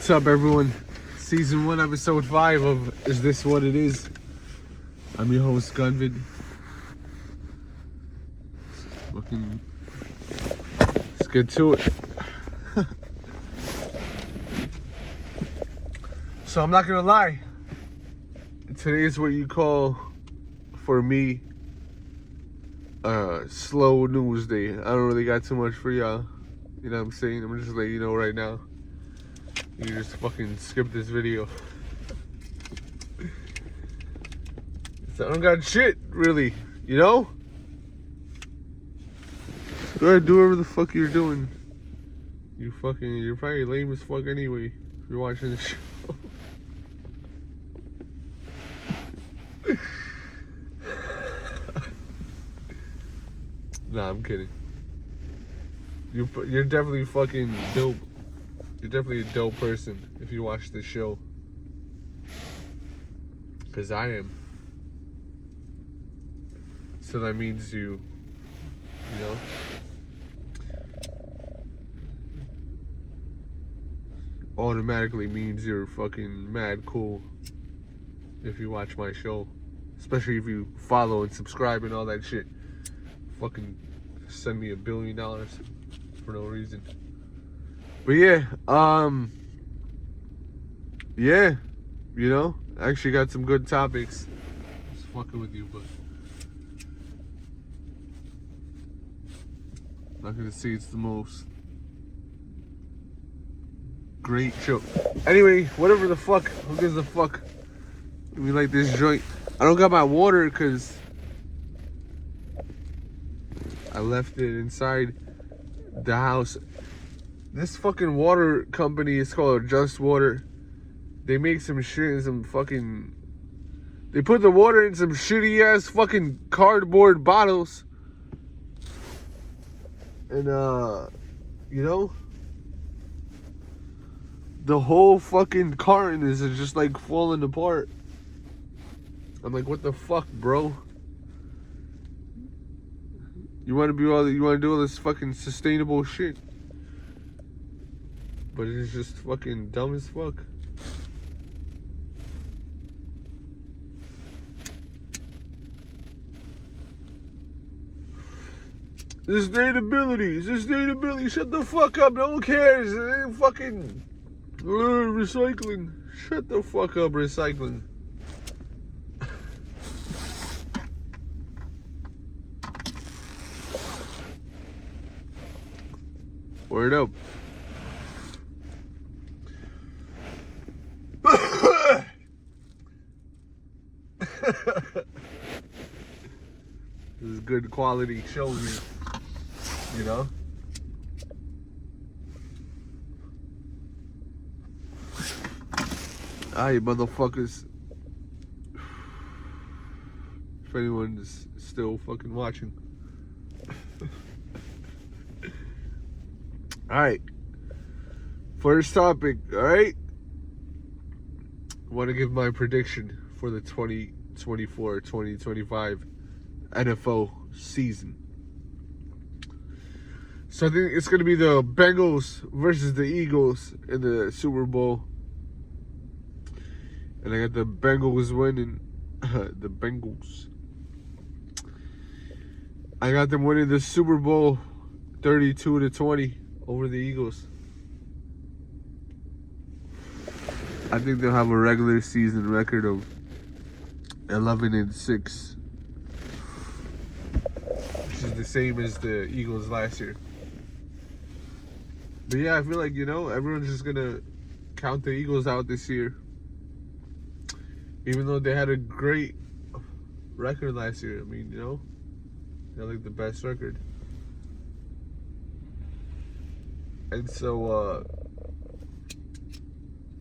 What's up, everyone? Season 1, Episode 5 of Is This What It Is? I'm your host, Gunvid. Let's get to it. So I'm not gonna lie. Today is what you call, for me, slow news day. I don't really got too much for y'all. You know what I'm saying? I'm just letting you know right now. You just fucking skip this video. So I don't got shit, really. You know? Go ahead, do whatever the fuck you're doing. You're probably lame as fuck anyway, if you're watching the show. Nah, I'm kidding. You're definitely fucking dope. You're definitely a dope person if you watch this show. Because I am. So that means you know? Automatically means you're fucking mad cool if you watch my show. Especially if you follow and subscribe and all that shit. Fucking send me $1 billion for no reason. But yeah, you know, I actually got some good topics. Just fucking with you, but I'm not gonna say it's the most great show. Anyway, whatever the fuck, who gives a fuck? Let me light this joint. I don't got my water because I left it inside the house. This fucking water company is called Just Water. They make some shit in some fucking... They put the water in some shitty ass fucking cardboard bottles. And you know, the whole fucking carton is just like falling apart. I'm like, what the fuck, bro? You want to do all this fucking sustainable shit, but it's just fucking dumb as fuck. Sustainability, shut the fuck up, no one cares. It ain't fucking recycling. Shut the fuck up, recycling. Word up. This is good quality show here, you know? Alright, motherfuckers. If anyone is still fucking watching. Alright. First topic, alright? I want to give my prediction for the 2024-2025 NFL season. So I think it's going to be the Bengals versus the Eagles in the Super Bowl. And I got the Bengals winning. The Bengals. I got them winning the Super Bowl 32-20 over the Eagles. I think they'll have a regular season record of 11-6, which is the same as the Eagles last year. But yeah, I feel like, you know, everyone's just gonna count the Eagles out this year, even though they had a great record last year. I mean, you know, they had like the best record. And so,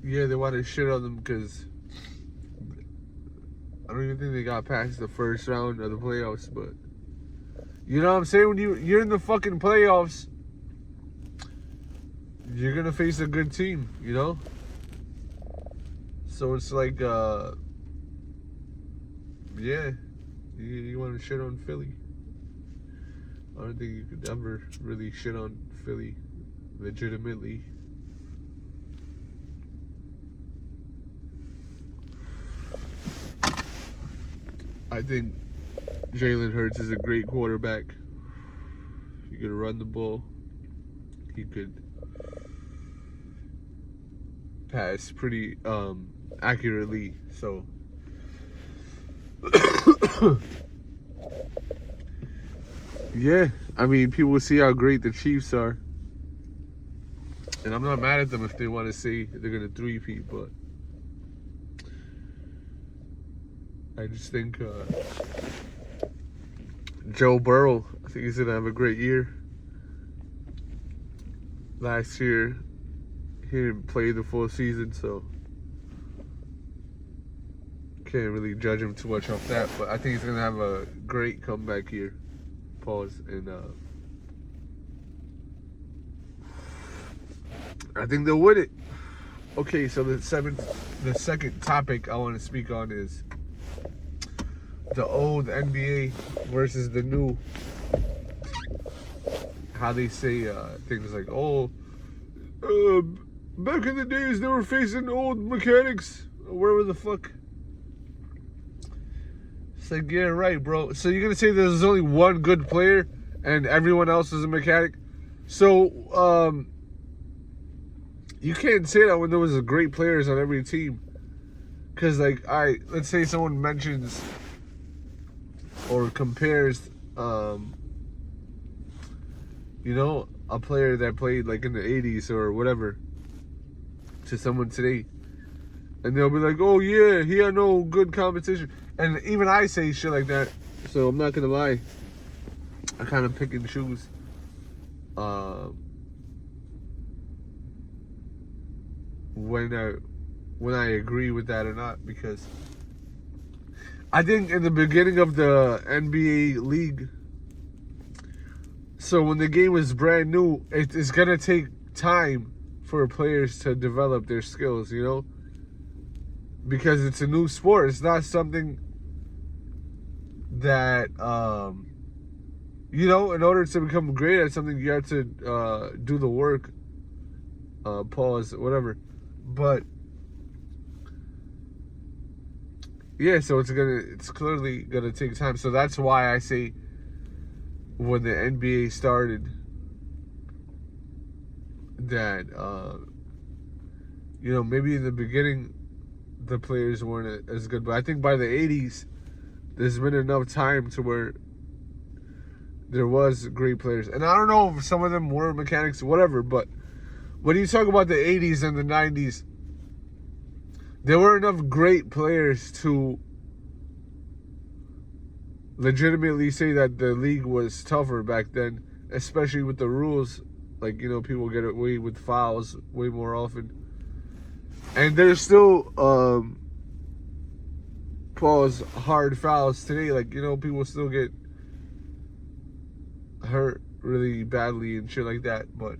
yeah, they want to shit on them because I don't even think they got past the first round of the playoffs. But you know what I'm saying? When you're in the fucking playoffs, you're gonna face a good team, you know? So it's like, yeah, you want to shit on Philly. I don't think you could ever really shit on Philly legitimately. I think Jalen Hurts is a great quarterback. He could run the ball. He could pass pretty accurately. So yeah, I mean, people will see how great the Chiefs are. And I'm not mad at them if they want to say they're going to three-peat, but I just think Joe Burrow, I think he's going to have a great year. Last year, he didn't play the full season, so can't really judge him too much off that. But I think he's going to have a great comeback year. Pause. And I think they'll win it. Okay, so the second topic I want to speak on is the old NBA versus the new. How they say things like, back in the days they were facing old mechanics, or whatever the fuck. It's like, yeah, right, bro. So you're gonna say there's only one good player and everyone else is a mechanic? So you can't say that when there was great players on every team. Cause like, let's say someone mentions or compares, a player that played like in the 80s or whatever to someone today. And they'll be like, oh yeah, he had no good competition. And even I say shit like that. So I'm not gonna lie. I kind of pick and choose. When I agree with that or not, because I think in the beginning of the NBA league, so when the game was brand new, it's gonna take time for players to develop their skills, because it's a new sport. It's not something that in order to become great at something, you have to do the work. Pause, whatever. But yeah, so it's clearly gonna take time. So that's why I say when the NBA started that maybe in the beginning the players weren't as good, but I think by the 80s there's been enough time to where there was great players. And I don't know if some of them were mechanics or whatever, but when you talk about the 80s and the 90s, there were enough great players to legitimately say that the league was tougher back then, especially with the rules. Like, people get away with fouls way more often. And there's still hard fouls today. Like, people still get hurt really badly and shit like that. But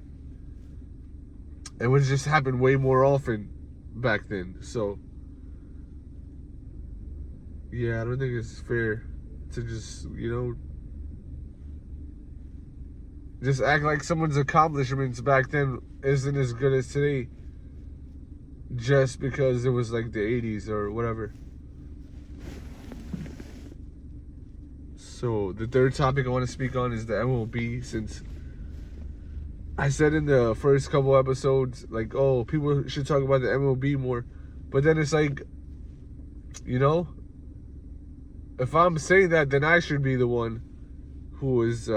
it would just happen way more often back then. So yeah, I don't think it's fair to just just act like someone's accomplishments back then isn't as good as today just because it was like the 80s or whatever. So the third topic I want to speak on is the MLB, since I said in the first couple episodes, like, people should talk about the MLB more. But then it's like, if I'm saying that, then I should be the one who is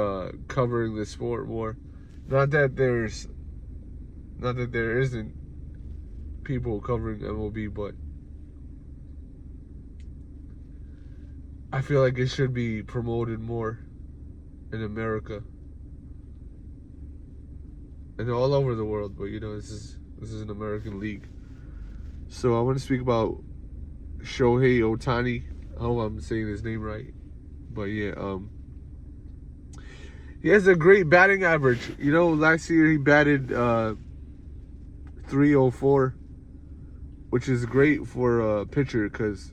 covering the sport more. Not that there isn't people covering MLB, but I feel like it should be promoted more in America and all over the world. But this is an American league. So I want to speak about Shohei Ohtani. I hope I'm saying his name right. But yeah, he has a great batting average. Last year he batted 304, which is great for a pitcher, because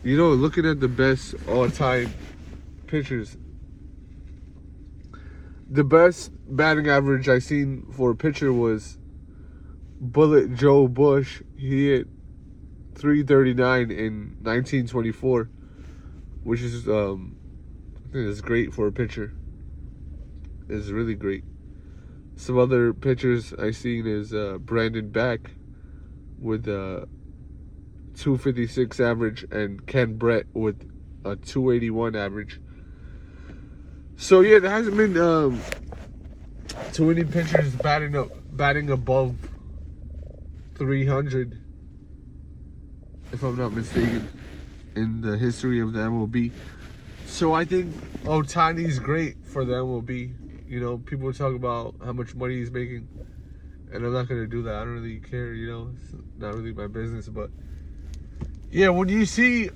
looking at the best all-time pitchers, the best batting average I seen for a pitcher was Bullet Joe Bush. He hit 339 in 1924, which is I think is great for a pitcher. It's really great. Some other pitchers I seen is Brandon Beck with 256 average, and Ken Brett with a 281 average. So yeah, there hasn't been too many pitchers batting above 300, if I'm not mistaken, in the history of the MLB. So I think Ohtani's great for the MLB. You know, people talk about how much money he's making, and I'm not gonna do that. I don't really care. You know, it's not really my business. But yeah, when you see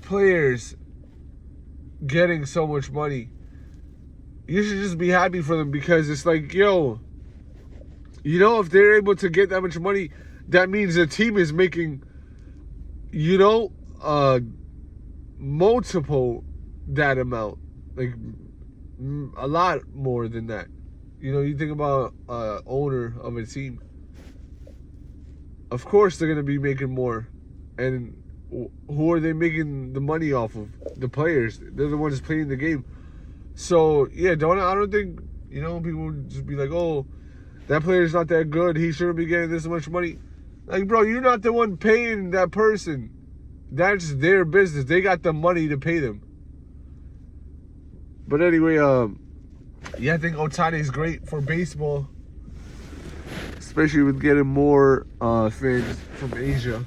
players getting so much money, you should just be happy for them, because it's like, yo, you know, if they're able to get that much money, that means the team is making, you know, multiple that amount, like a lot more than that. You know, you think about owner of a team. Of course, they're gonna be making more, and who are they making the money off of? The players. They're the ones playing the game. So yeah, I don't think, you know, people just be like, oh, that player's not that good, he shouldn't be getting this much money. Like, bro, you're not the one paying that person. That's their business. They got the money to pay them. But anyway, yeah, I think Ohtani is great for baseball, especially with getting more fans from Asia.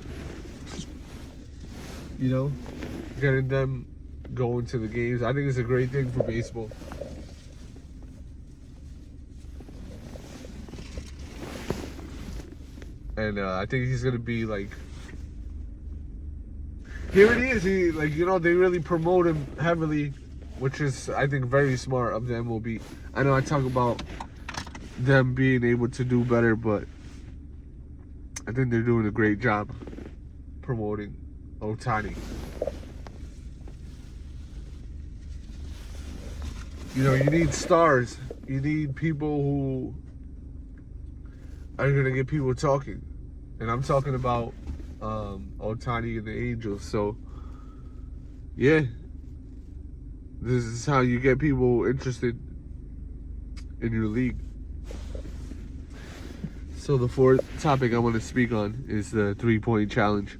You know, getting them going to the games. I think it's a great thing for baseball. And I think he's gonna be like, here it is. He, like, you know, they really promote him heavily, which is, I think, very smart of the MLB. I know I talk about them being able to do better, but I think they're doing a great job promoting Ohtani. You know, you need stars. You need people who are going to get people talking. And I'm talking about Ohtani and the Angels. So, yeah. This is how you get people interested in your league. So the fourth topic I want to speak on is the 3-point challenge.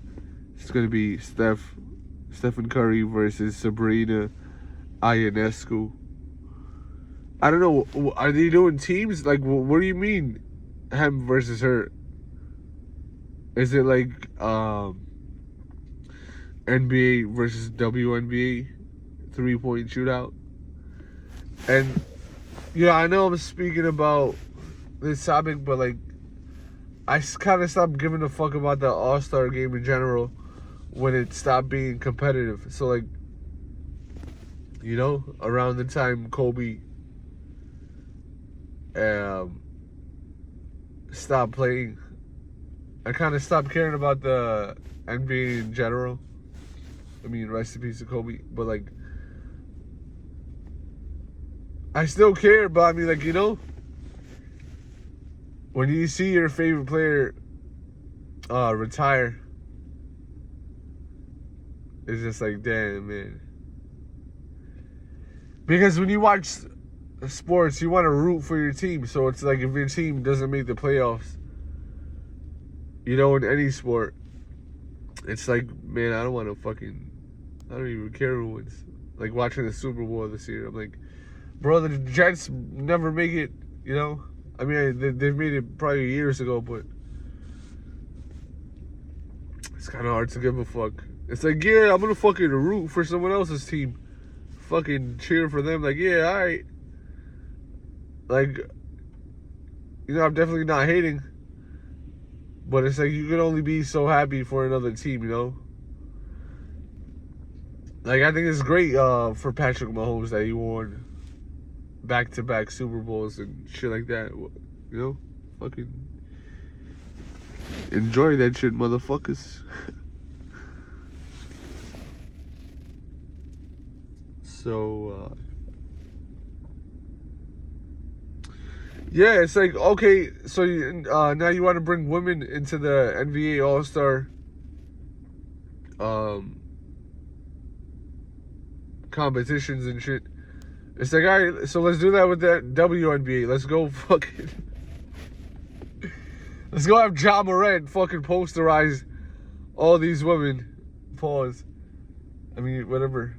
It's going to be Stephen Curry versus Sabrina Ionescu. I don't know. Are they doing teams? Like, what do you mean, him versus her? Is it like NBA versus WNBA 3-point shootout? And yeah, I know I'm speaking about this topic, but like, I kind of stopped giving a fuck about the All-Star game in general when it stopped being competitive. So like, you know, around the time Kobe stopped playing, I kind of stopped caring about the NBA in general. I mean, rest in peace to Kobe. But like, I still care, but I mean, like, you know, when you see your favorite player retire, it's just like, damn, man. Because when you watch sports, you want to root for your team. So it's like, if your team doesn't make the playoffs, you know, in any sport, it's like, man, I don't even care who wins. Like watching the Super Bowl this year, I'm like, bro, the Jets never make it, you know? I mean, they've made it probably years ago, but it's kind of hard to give a fuck. It's like, yeah, I'm going to fucking root for someone else's team. Fucking cheer for them. Like, yeah, all right. Like, you know, I'm definitely not hating. But it's like, you can only be so happy for another team, you know? Like, I think it's great for Patrick Mahomes that he won back-to-back Super Bowls and shit like that. You know? Fucking enjoy that shit, motherfuckers. So, yeah, it's like, okay, so now you want to bring women into the NBA All-Star competitions and shit. It's like, alright, so let's do that with that WNBA. Let's go fucking... Let's go have Ja Morant fucking posterize all these women. Pause. I mean, whatever.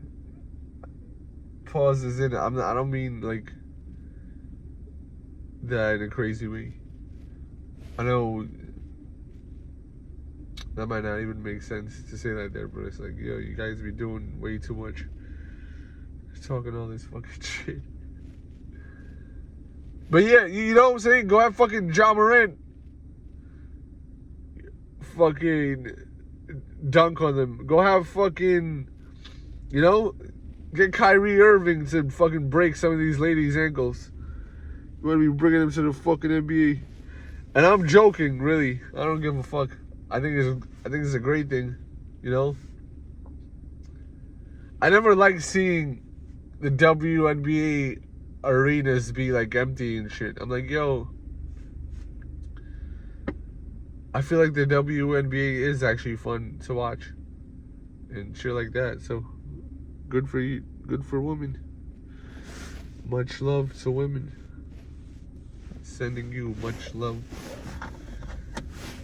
Pause is in it. I don't mean like that in a crazy way. I know that might not even make sense to say that there, but it's like, yo, you guys be doing way too much. Talking all this fucking shit. But yeah, you know what I'm saying? Go have fucking Ja Morant fucking dunk on them. Go have fucking, you know, get Kyrie Irving to fucking break some of these ladies' ankles. You want to be bringing them to the fucking NBA. And I'm joking, really. I don't give a fuck. I think it's a great thing, you know? I never liked seeing the WNBA arenas be like empty and shit. I'm like, yo, I feel like the WNBA is actually fun to watch and shit like that. So good for you, good for women. Much love to women. Sending you much love,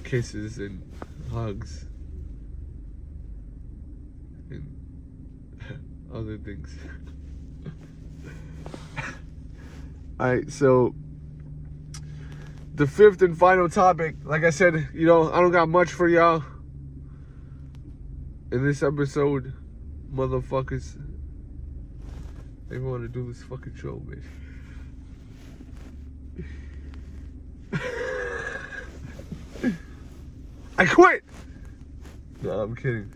kisses and hugs and other things. Alright, so the fifth and final topic, like I said, you know, I don't got much for y'all in this episode, motherfuckers. They want to do this fucking show, bitch. I quit! No, I'm kidding.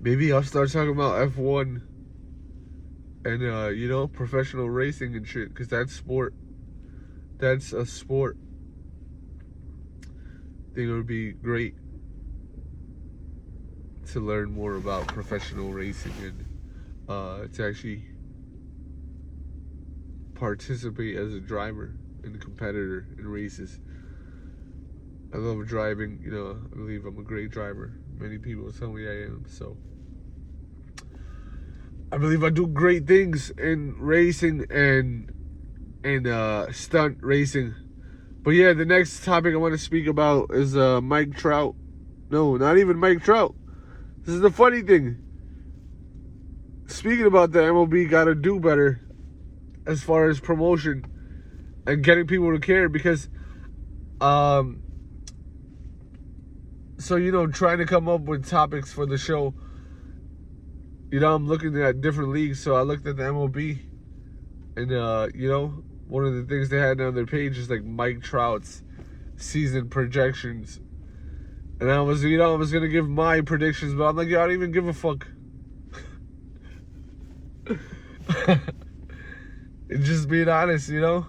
Maybe I'll start talking about F1 and, you know, professional racing and shit, because that's sport. That's a sport. I think it would be great to learn more about professional racing and to actually participate as a driver and a competitor in races. I love driving, you know, I believe I'm a great driver. Many people tell me I am, so I believe I do great things in racing and stunt racing. But yeah, the next topic I want to speak about is Mike Trout. No, not even Mike Trout. This is the funny thing. Speaking about the MLB, gotta do better as far as promotion and getting people to care, because so, you know, trying to come up with topics for the show, you know, I'm looking at different leagues. So I looked at the MLB and you know, one of the things they had on their page is like Mike Trout's season projections. And I was gonna give my predictions, but I'm like, yo, I don't even give a fuck. It's just being honest, you know?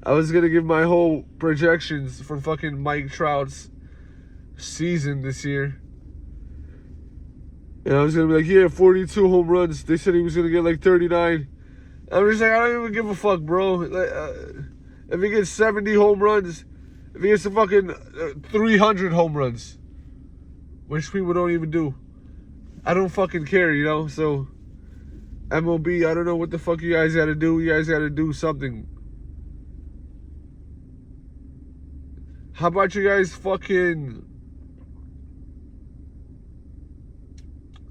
I was gonna give my whole projections for fucking Mike Trout's season this year. And I was gonna be like, yeah, 42 home runs. They said he was gonna get like 39. I'm just like, I don't even give a fuck, bro. If he gets 70 home runs, if he gets a fucking 300 home runs, which people don't even do, I don't fucking care, you know? So, MLB, I don't know what the fuck you guys gotta do. You guys gotta do something. How about you guys fucking...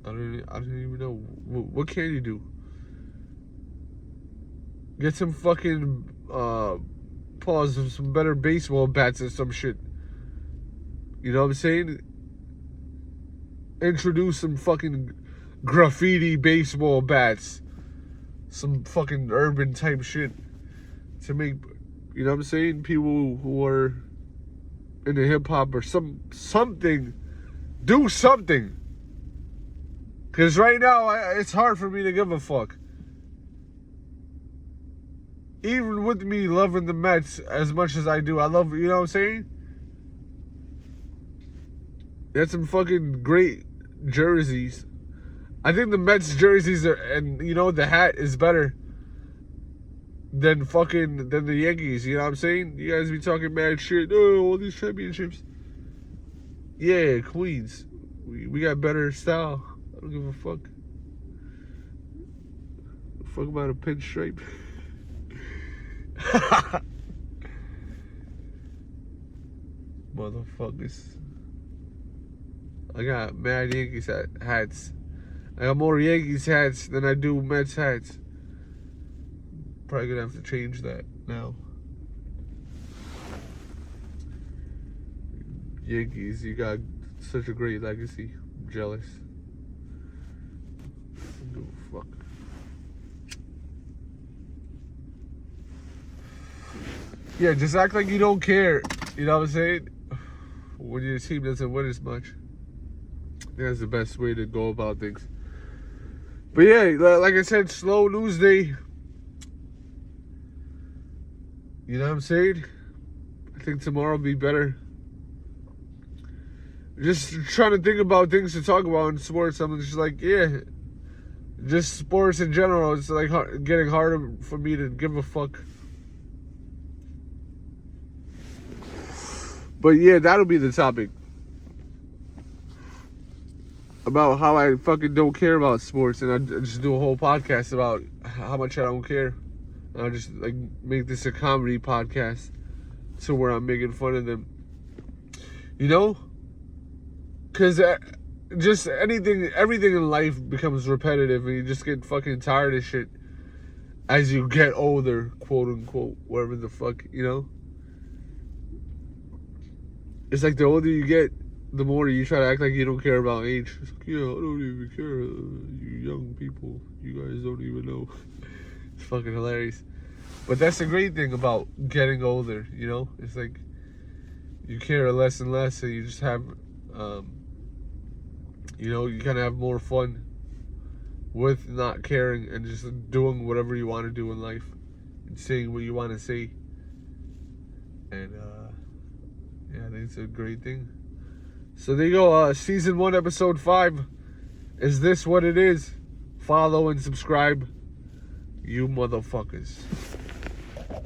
I don't even know. What can you do? Get some fucking some better baseball bats or some shit. You know what I'm saying? Introduce some fucking graffiti baseball bats. Some fucking urban type shit to make, you know what I'm saying, people who are into hip hop or something, do something. Because right now, it's hard for me to give a fuck. Even with me loving the Mets as much as I do, I love, you know what I'm saying? They had some fucking great jerseys. I think the Mets jerseys are, and you know, the hat is better than the Yankees. You know what I'm saying? You guys be talking mad shit. Oh, all these championships. Yeah, Queens. We got better style. I don't give a fuck. Fuck about a pinstripe. Motherfuckers. I got mad Yankees hats. I got more Yankees hats than I do Mets hats. Probably gonna have to change that now. Yankees, you got such a great legacy. I'm jealous. I don't give a fuck. Yeah, just act like you don't care. You know what I'm saying? When your team doesn't win as much. I think that's the best way to go about things. But yeah, like I said, slow news day. You know what I'm saying? I think tomorrow will be better. Just trying to think about things to talk about in sports. I'm just like, yeah. Just sports in general. It's like getting harder for me to give a fuck. But yeah, that'll be the topic. About how I fucking don't care about sports. And I just do a whole podcast about how much I don't care. And I'll just like make this a comedy podcast. So where I'm making fun of them. You know? Because just everything in life becomes repetitive. And you just get fucking tired of shit. As you get older, quote unquote. Whatever the fuck, you know? It's like the older you get, the more you try to act like you don't care about age. It's like, yeah, I don't even care. You young people, you guys don't even know. It's fucking hilarious. But that's the great thing about getting older, you know? It's like you care less and less, and you just have, you know, you kind of have more fun with not caring and just doing whatever you want to do in life and saying what you want to say. And, yeah, I think it's a great thing. So there you go. Season 1, episode 5. Is this what it is? Follow and subscribe. You motherfuckers.